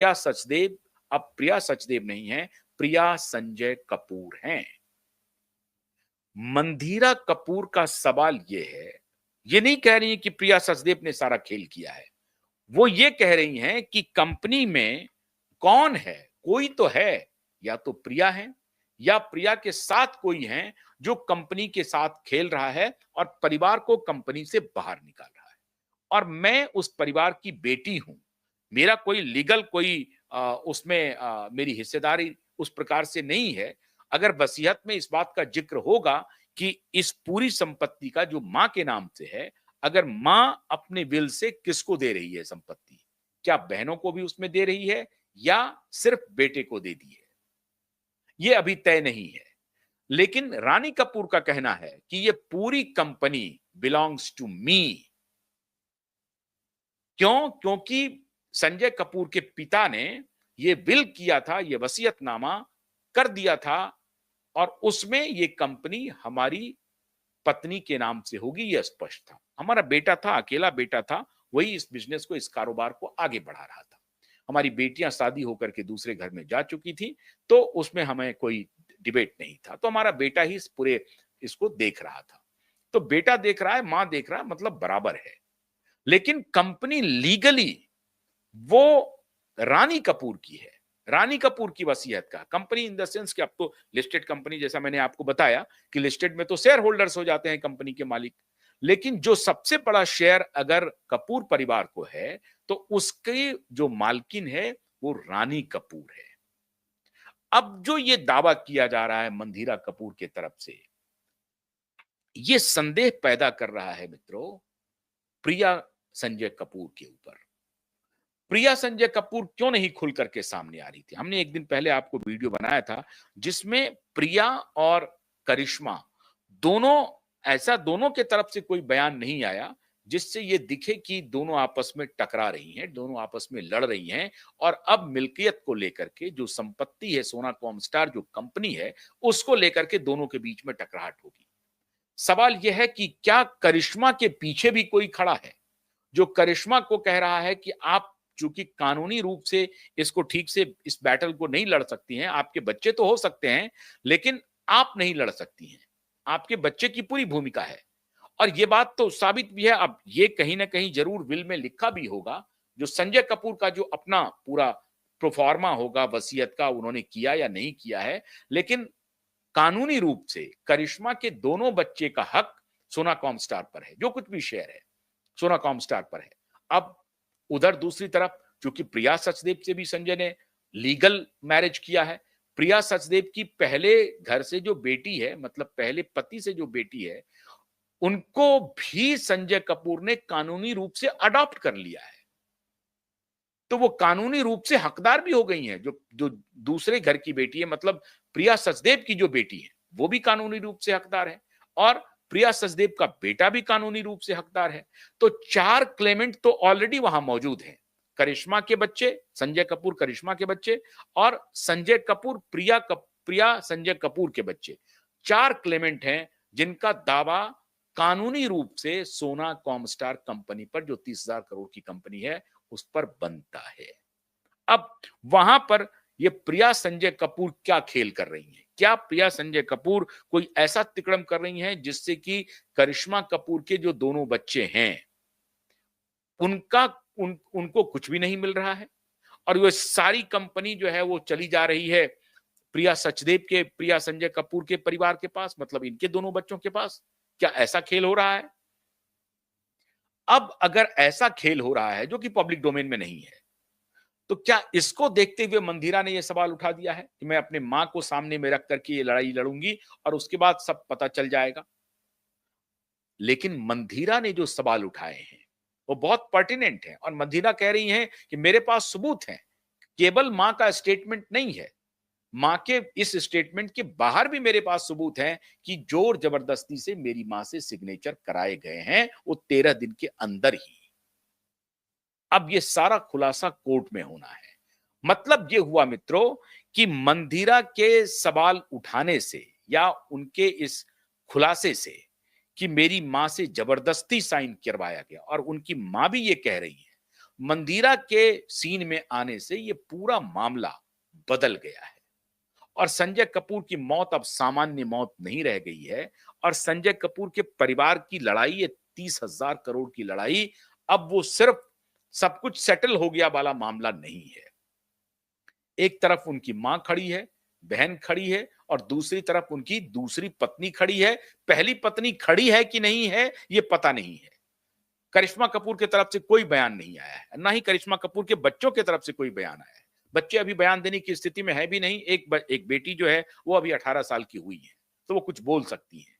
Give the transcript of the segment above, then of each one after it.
प्रिया सचदेव अब प्रिया सचदेव नहीं है, प्रिया संजय कपूर हैं। मंधीरा कपूर का सवाल ये है, ये नहीं कह रही है कि प्रिया सचदेव ने सारा खेल किया है। वो ये कह रही हैं कि कंपनी में कौन है? कोई तो है, या तो प्रिया है या प्रिया के साथ कोई है जो कंपनी के साथ खेल रहा है और परिवार को कंपनी से बाहर निकाल रहा है। और मैं उस परिवार की बेटी हूं। मेरा कोई लीगल कोई उसमें मेरी हिस्सेदारी उस प्रकार से नहीं है। अगर वसीयत में इस बात का जिक्र होगा कि इस पूरी संपत्ति का जो मां के नाम से है, अगर मां अपने विल से किसको दे रही है संपत्ति, क्या बहनों को भी उसमें दे रही है या सिर्फ बेटे को दे दी है, ये अभी तय नहीं है। लेकिन रानी कपूर का कहना है कि ये पूरी कंपनी बिलोंग्स टू मी। क्यों? क्योंकि संजय कपूर के पिता ने ये विल किया था, ये वसीयतनामा कर दिया था और उसमें ये कंपनी हमारी पत्नी के नाम से होगी, ये स्पष्ट था। हमारा बेटा था, अकेला बेटा था, वही इस बिजनेस को, इस कारोबार को आगे बढ़ा रहा था। हमारी बेटियां शादी होकर के दूसरे घर में जा चुकी थी, तो उसमें हमें कोई डिबेट नहीं था। तो हमारा बेटा ही इस पूरे इसको देख रहा था। तो बेटा देख रहा है, मां देख रहा है, मतलब बराबर है। लेकिन कंपनी लीगली वो रानी कपूर की है, रानी कपूर की वसीयत का। कंपनी इन द सेंस कि अब तो लिस्टेड कंपनी, जैसा मैंने आपको बताया कि लिस्टेड में तो शेयर होल्डर्स हो जाते हैं कंपनी के मालिक। लेकिन जो सबसे बड़ा शेयर अगर कपूर परिवार को है, तो उसकी जो मालकिन है वो रानी कपूर है। अब जो ये दावा किया जा रहा है मंधीरा कपूर की तरफ से, ये संदेह पैदा कर रहा है मित्रों प्रिया संजय कपूर के ऊपर। प्रिया संजय कपूर क्यों नहीं खुल करके सामने आ रही थी? हमने एक दिन पहले आपको वीडियो बनाया था जिसमें प्रिया और करिश्मा दोनों, ऐसा दोनों के तरफ से कोई बयान नहीं आया जिससे ये दिखे कि दोनों आपस में टकरा रही हैं, दोनों आपस में लड़ रही हैं और अब मिल्कियत को लेकर के जो संपत्ति है, सोना कॉमस्टार जो कंपनी है, उसको लेकर के दोनों के बीच में टकराहट होगी। सवाल यह है कि क्या करिश्मा के पीछे भी कोई खड़ा है जो करिश्मा को कह रहा है कि आप चूंकि कानूनी रूप से इसको ठीक से इस बैटल को नहीं लड़ सकती हैं, आपके बच्चे तो हो सकते हैं लेकिन आप नहीं लड़ सकती हैं, आपके बच्चे की पूरी भूमिका है। और ये बात तो साबित भी है, अब ये कहीं ना कहीं जरूर विल में लिखा भी होगा, जो संजय कपूर का जो अपना पूरा प्रोफार्मा होगा वसीयत का, उन्होंने किया या नहीं किया है, लेकिन कानूनी रूप से करिश्मा के दोनों बच्चे का हक सोना कॉमस्टार पर है, जो कुछ भी शेयर है सोना कॉमस्टार पर है। अब उधर दूसरी तरफ चूंकि प्रिया सचदेव से भी संजय ने लीगल मैरिज किया है, प्रिया सचदेव की पहले घर से जो बेटी है, मतलब पहले पति से जो बेटी है, उनको भी संजय कपूर ने कानूनी रूप से अडॉप्ट कर लिया है। तो वो कानूनी रूप से हकदार भी हो गई हैं। जो जो दूसरे घर की बेटी है, मतलब प्रिया सचदेव की जो बेटी है, वो भी कानूनी रूप से हकदार है और प्रिया सचदेव का बेटा भी कानूनी रूप से हकदार है। तो 4 क्लेमेंट तो ऑलरेडी वहां मौजूद हैं। करिश्मा के बच्चे, संजय कपूर करिश्मा के बच्चे और संजय कपूर प्रिया संजय कपूर के बच्चे। 4 क्लेमेंट हैं जिनका दावा कानूनी रूप से सोना कॉमस्टार कंपनी पर, जो 30,000 करोड़ की कंपनी है, उस पर बनता है। अब वहां पर ये प्रिया संजय कपूर क्या खेल कर रही हैं? क्या प्रिया संजय कपूर कोई ऐसा तिकड़म कर रही हैं जिससे कि करिश्मा कपूर के जो दोनों बच्चे हैं उनका उनको कुछ भी नहीं मिल रहा है और वो सारी कंपनी जो है वो चली जा रही है प्रिया सचदेव के, प्रिया संजय कपूर के परिवार के पास, मतलब इनके दोनों बच्चों के पास? क्या ऐसा खेल हो रहा है? अब अगर ऐसा खेल हो रहा है जो कि पब्लिक डोमेन में नहीं है, तो क्या इसको देखते हुए मंधीरा ने यह सवाल उठा दिया है कि मैं अपने मां को सामने में रख करके ये लड़ाई लड़ूंगी और उसके बाद सब पता चल जाएगा? लेकिन मंधीरा ने जो सवाल उठाए हैं वो बहुत पर्टिनेंट है और मंधीरा कह रही हैं कि मेरे पास सबूत हैं, केवल मां का स्टेटमेंट नहीं है, मां के इस स्टेटमेंट के बाहर भी मेरे पास सबूत हैं कि जोर जबरदस्ती से मेरी मां से सिग्नेचर कराए गए हैं, वो 13 दिन के अंदर ही। अब ये सारा खुलासा कोर्ट में होना है। मतलब ये हुआ मित्रों कि मंधीरा के सवाल उठाने से या उनके इस खुलासे से कि मेरी मां से जबरदस्ती साइन करवाया गया और उनकी मां भी ये कह रही है, मंदिरा के सीन में आने से ये पूरा मामला बदल गया है और संजय कपूर की मौत अब सामान्य मौत नहीं रह गई है और संजय कपूर के परिवार की लड़ाई, ये 30,000 करोड़ की लड़ाई, अब वो सिर्फ सब कुछ सेटल हो गया वाला मामला नहीं है। एक तरफ उनकी मां खड़ी है, बहन खड़ी है और दूसरी तरफ उनकी दूसरी पत्नी खड़ी है। पहली पत्नी खड़ी है कि नहीं है, ये पता नहीं है। करिश्मा कपूर की तरफ से कोई बयान नहीं आया है, ना ही करिश्मा कपूर के बच्चों की तरफ से कोई बयान आया है। बच्चे अभी बयान देने की स्थिति में है भी नहीं। एक बेटी जो है वो अभी 18 साल की हुई है, तो वो कुछ बोल सकती है।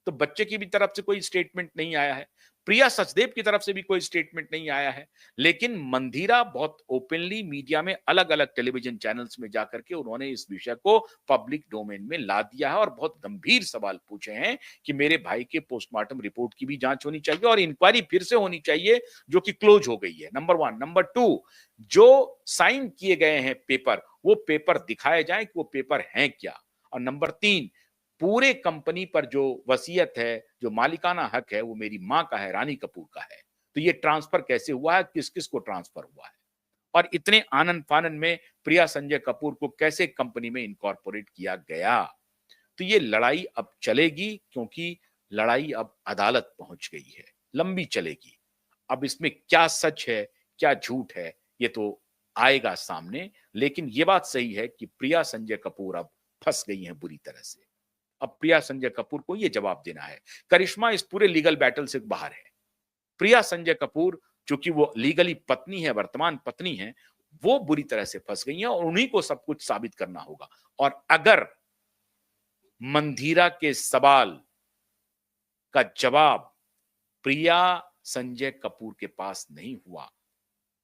तो बच्चे की भी तरफ से कोई स्टेटमेंट नहीं आया है। प्रिया सचदेव की तरफ से भी कोई स्टेटमेंट नहीं आया है। लेकिन मंदिरा बहुत ओपनली मीडिया में अलग-अलग टेलीविजन चैनल्स में जाकर के उन्होंने इस विषय को पब्लिक डोमेन में ला दिया है और बहुत गंभीर सवाल पूछे हैं कि मेरे भाई के पोस्टमार्टम रिपोर्ट की भी जांच होनी चाहिए और इंक्वायरी फिर से होनी चाहिए, जो कि क्लोज हो गई है। नंबर 1। नंबर 2, जो साइन किए गए हैं पेपर, वो पेपर दिखाए जाए कि वो पेपर हैं क्या। और नंबर 3, पूरे कंपनी पर जो वसीयत है, जो मालिकाना हक है, वो मेरी मां का है, रानी कपूर का है। तो ये ट्रांसफर कैसे हुआ है, किस किस को ट्रांसफर हुआ है और इतने आनंद फानन में प्रिया संजय कपूर को कैसे कंपनी में इनकॉर्पोरेट किया गया। तो ये लड़ाई अब चलेगी, क्योंकि लड़ाई अब अदालत पहुंच गई है, लंबी चलेगी। अब इसमें क्या सच है, क्या झूठ है, ये तो आएगा सामने। लेकिन ये बात सही है कि प्रिया संजय कपूर अब फंस गई हैं बुरी तरह से। अब प्रिया संजय कपूर को ये जवाब देना है। करिश्मा इस पूरे लीगल बैटल से बाहर है। प्रिया संजय कपूर, चूंकि वो लीगली पत्नी है, वर्तमान पत्नी है, वो बुरी तरह से फंस गई हैं और उन्हीं को सब कुछ साबित करना होगा। और अगर मंदिरा के सवाल का जवाब प्रिया संजय कपूर के पास नहीं हुआ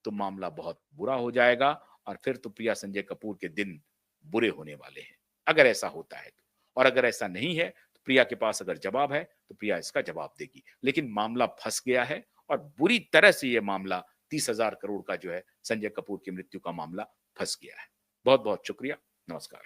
तो मामला बहुत बुरा हो जाएगा और फिर तो प्रिया संजय कपूर के दिन बुरे होने वाले हैं, अगर ऐसा होता है तो। और अगर ऐसा नहीं है तो प्रिया के पास अगर जवाब है तो प्रिया इसका जवाब देगी। लेकिन मामला फंस गया है और बुरी तरह से यह मामला 30,000 करोड़ का जो है संजय कपूर की मृत्यु का मामला फंस गया है। बहुत बहुत शुक्रिया। नमस्कार।